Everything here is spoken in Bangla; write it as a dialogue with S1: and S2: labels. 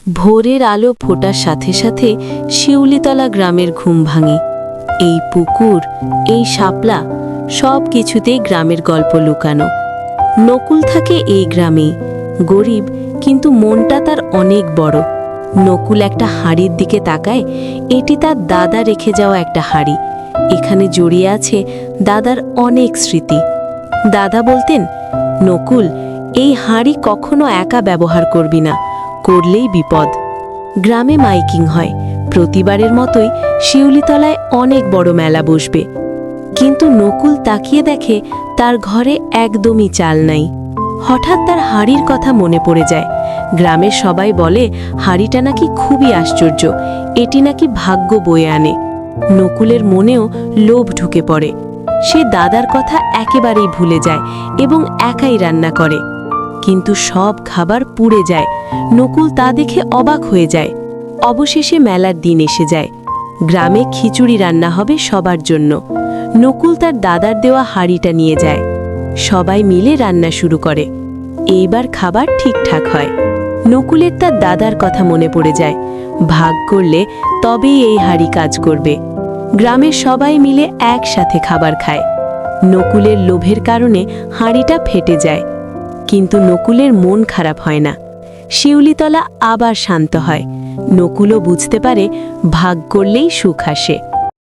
S1: ভোরের আলো ফোটার সাথে সাথে শিউলিতলা গ্রামের ঘুম ভাঙে। এই পুকুর, এই শাপলা, সব কিছুতেই গ্রামের গল্প লুকানো। নকুল থাকে এই গ্রামেই, গরিব, কিন্তু মনটা তার অনেক বড়। নকুল একটা হাঁড়ির দিকে তাকায়। এটি তার দাদা রেখে যাওয়া একটা হাঁড়ি। এখানে জড়িয়ে আছে দাদার অনেক স্মৃতি। দাদা বলতেন, নকুল, এই হাঁড়ি কখনো একা ব্যবহার করবি না, করলেই বিপদ। গ্রামে মাইকিং হয়, প্রতিবারের মতোই শিউলিতলায় অনেক বড় মেলা বসবে। কিন্তু নকুল তাকিয়ে দেখে তার ঘরে একদমই চাল নাই। হঠাৎ তার হাঁড়ির কথা মনে পড়ে যায়। গ্রামের সবাই বলে হাঁড়িটা নাকি খুবই আশ্চর্য, এটি নাকি ভাগ্য বয়ে আনে। নকুলের মনেও লোভ ঢুকে পড়ে। সে দাদার কথা একেবারেই ভুলে যায় এবং একাই রান্না করে। কিন্তু সব খাবার পুড়ে যায়। নকুল তা দেখে অবাক হয়ে যায়। অবশেষে মেলার দিন এসে যায়। গ্রামে খিচুড়ি রান্না হবে সবার জন্য। নকুল তার দাদার দেওয়া হাঁড়িটা নিয়ে যায়। সবাই মিলে রান্না শুরু করে। এইবার খাবার ঠিকঠাক হয়। নকুলের তার দাদার কথা মনে পড়ে যায়, ভাগ করলে তবেই এই হাঁড়ি কাজ করবে। গ্রামের সবাই মিলে একসাথে খাবার খায়। নকুলের লোভের কারণে হাঁড়িটা ফেটে যায়, কিন্তু নকুলের মন খারাপ হয় না। শিউলিতলা আবার শান্ত হয়। নকুলও বুঝতে পারে ভাগ করলেই সুখ আসে।